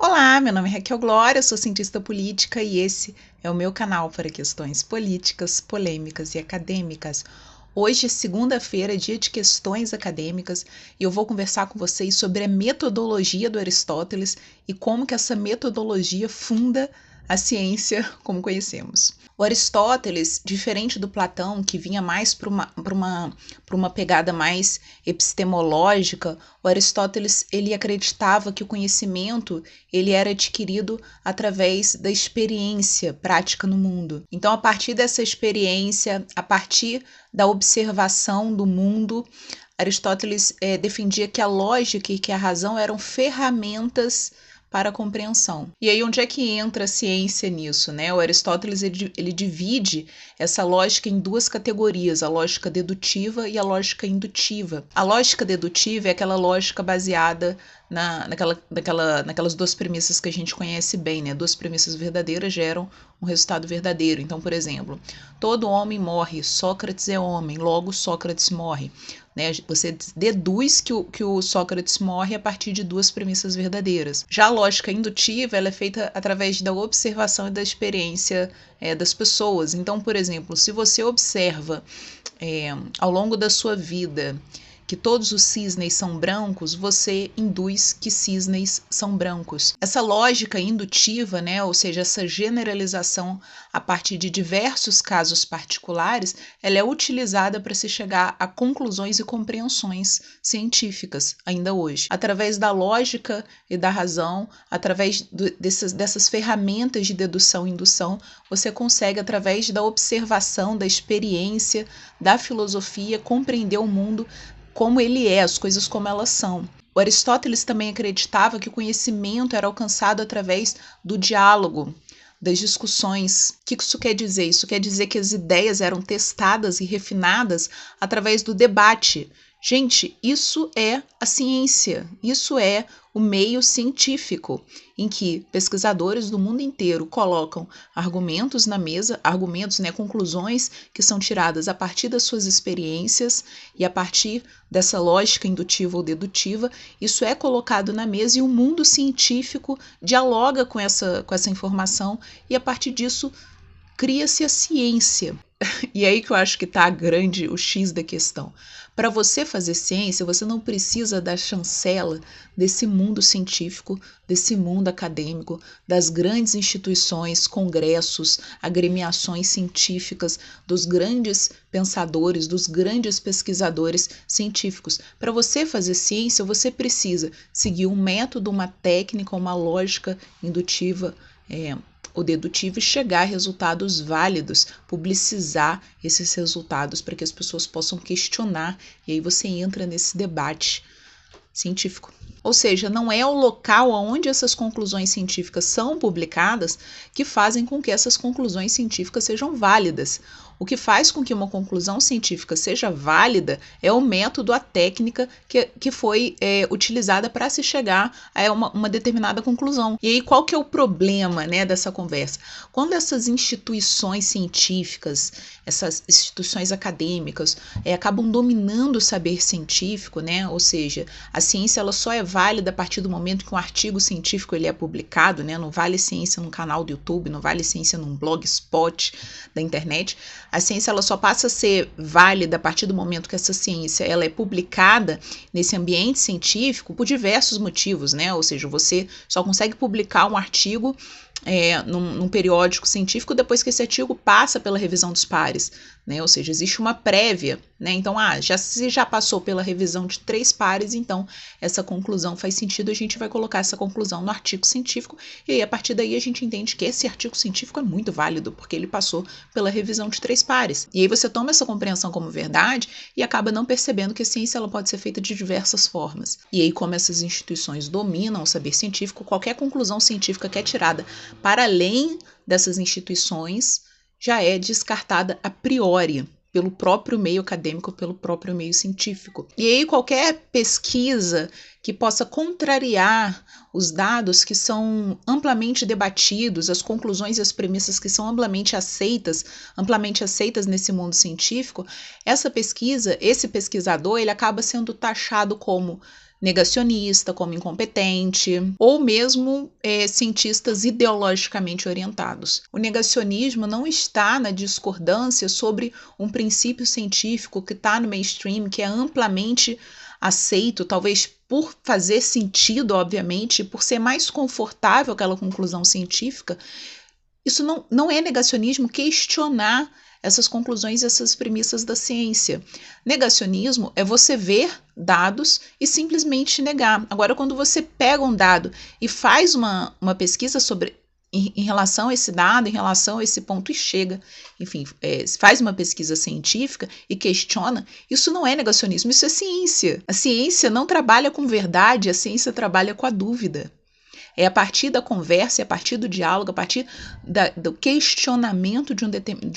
Olá, meu nome é Raquel Glória, sou cientista política e esse é o meu canal para questões políticas, polêmicas e acadêmicas. Hoje é segunda-feira, dia de questões acadêmicas, e eu vou conversar com vocês sobre a metodologia do Aristóteles e como que essa metodologia funda a ciência como conhecemos. O Aristóteles, diferente do Platão, que vinha mais para uma pegada mais epistemológica, o Aristóteles ele acreditava que o conhecimento ele era adquirido através da experiência prática no mundo. Então, a partir dessa experiência, a partir da observação do mundo, Aristóteles defendia que a lógica e que a razão eram ferramentas para a compreensão. E aí onde é que entra a ciência nisso, né? O Aristóteles ele divide essa lógica em duas categorias, a lógica dedutiva e a lógica indutiva. A lógica dedutiva é aquela lógica baseada naquelas duas premissas que a gente conhece bem, né? Duas premissas verdadeiras geram um resultado verdadeiro. Então, por exemplo, todo homem morre, Sócrates é homem, logo Sócrates morre. Né? Você deduz que o Sócrates morre a partir de duas premissas verdadeiras. Já a lógica indutiva ela é feita através da observação e da experiência das pessoas. Então, por exemplo, se você observa ao longo da sua vida que todos os cisnes são brancos, você induz que cisnes são brancos. Essa lógica indutiva, né, ou seja, essa generalização a partir de diversos casos particulares, ela é utilizada para se chegar a conclusões e compreensões científicas ainda hoje. Através da lógica e da razão, através dessas ferramentas de dedução e indução, você consegue, através da observação, da experiência, da filosofia, compreender o mundo como ele é, as coisas como elas são. O Aristóteles também acreditava que o conhecimento era alcançado através do diálogo, das discussões. O que isso quer dizer? Isso quer dizer que as ideias eram testadas e refinadas através do debate. Gente, isso é a ciência, isso é o meio científico, em que pesquisadores do mundo inteiro colocam argumentos na mesa, argumentos, né, conclusões que são tiradas a partir das suas experiências e a partir dessa lógica indutiva ou dedutiva, isso é colocado na mesa e o mundo científico dialoga com essa informação e a partir disso cria-se a ciência. E aí que eu acho que está o X da questão. Para você fazer ciência, você não precisa da chancela desse mundo científico, desse mundo acadêmico, das grandes instituições, congressos, agremiações científicas, dos grandes pensadores, dos grandes pesquisadores científicos. Para você fazer ciência, você precisa seguir um método, uma técnica, uma lógica indutiva, o dedutivo e chegar a resultados válidos, publicizar esses resultados para que as pessoas possam questionar e aí você entra nesse debate científico. Ou seja, não é o local onde essas conclusões científicas são publicadas que fazem com que essas conclusões científicas sejam válidas. O que faz com que uma conclusão científica seja válida é o método, a técnica que foi utilizada para se chegar a uma determinada conclusão. E aí, qual que é o problema, né, dessa conversa? Quando essas instituições científicas, essas instituições acadêmicas acabam dominando o saber científico, né? Ou seja, a ciência ela só é válida a partir do momento que um artigo científico ele é publicado, né? Não vale ciência num canal do YouTube, não vale ciência num blogspot da internet. A ciência ela só passa a ser válida a partir do momento que essa ciência ela é publicada nesse ambiente científico por diversos motivos, né? Ou seja, você só consegue publicar um artigo num periódico científico depois que esse artigo passa pela revisão dos pares, né? Ou seja, existe uma prévia, né? Então, se já passou pela revisão de 3 pares, então essa conclusão faz sentido, a gente vai colocar essa conclusão no artigo científico e aí a partir daí a gente entende que esse artigo científico é muito válido porque ele passou pela revisão de 3 pares. E aí você toma essa compreensão como verdade e acaba não percebendo que a ciência ela pode ser feita de diversas formas. E aí, como essas instituições dominam o saber científico, qualquer conclusão científica que é tirada para além dessas instituições já é descartada a priori pelo próprio meio acadêmico, pelo próprio meio científico. E aí qualquer pesquisa que possa contrariar os dados que são amplamente debatidos, as conclusões e as premissas que são amplamente aceitas nesse mundo científico, essa pesquisa, esse pesquisador, ele acaba sendo taxado como negacionista, como incompetente, ou mesmo cientistas ideologicamente orientados. O negacionismo não está na discordância sobre um princípio científico que está no mainstream, que é amplamente aceito, talvez por fazer sentido, obviamente, por ser mais confortável aquela conclusão científica. Isso não é negacionismo questionar essas conclusões, essas premissas da ciência. Negacionismo é você ver dados e simplesmente negar. Agora, quando você pega um dado e faz uma pesquisa em relação a esse dado, em relação a esse ponto e chega, enfim, faz uma pesquisa científica e questiona, isso não é negacionismo, isso é ciência. A ciência não trabalha com verdade, a ciência trabalha com a dúvida. É a partir da conversa, é a partir do diálogo, a partir do questionamento de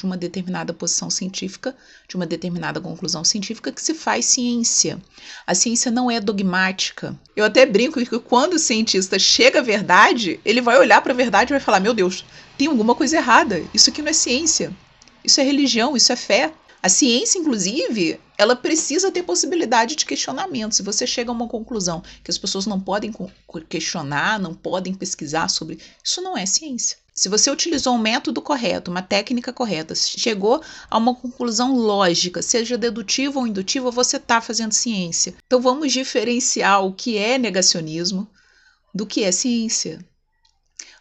uma determinada posição científica, de uma determinada conclusão científica, que se faz ciência. A ciência não é dogmática. Eu até brinco que quando o cientista chega à verdade, ele vai olhar para a verdade e vai falar: meu Deus, tem alguma coisa errada. Isso aqui não é ciência. Isso é religião, isso é fé. A ciência, inclusive, ela precisa ter possibilidade de questionamento. Se você chega a uma conclusão que as pessoas não podem questionar, não podem pesquisar sobre, isso não é ciência. Se você utilizou um método correto, uma técnica correta, chegou a uma conclusão lógica, seja dedutiva ou indutiva, você está fazendo ciência. Então vamos diferenciar o que é negacionismo do que é ciência.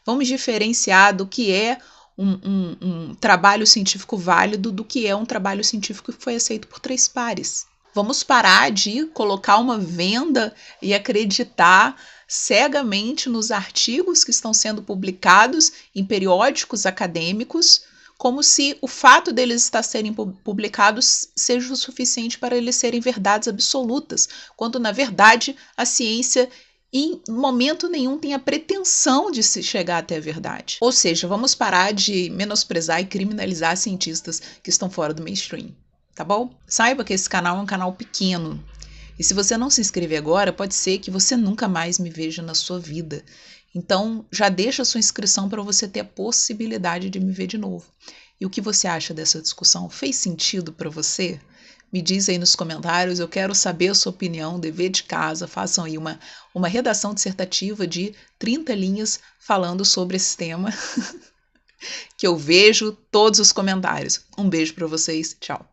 Vamos diferenciar do que é um trabalho científico válido do que é um trabalho científico que foi aceito por 3 pares. Vamos parar de colocar uma venda e acreditar cegamente nos artigos que estão sendo publicados em periódicos acadêmicos, como se o fato deles estar serem publicados seja o suficiente para eles serem verdades absolutas, quando, na verdade, a ciência em momento nenhum tem a pretensão de se chegar até a verdade. Ou seja, vamos parar de menosprezar e criminalizar cientistas que estão fora do mainstream, tá bom? Saiba que esse canal é um canal pequeno. E se você não se inscrever agora, pode ser que você nunca mais me veja na sua vida. Então, já deixa a sua inscrição para você ter a possibilidade de me ver de novo. E o que você acha dessa discussão? Fez sentido para você? Me diz aí nos comentários, eu quero saber a sua opinião, dever de casa, façam aí uma redação dissertativa de 30 linhas falando sobre esse tema, que eu vejo todos os comentários. Um beijo para vocês, tchau.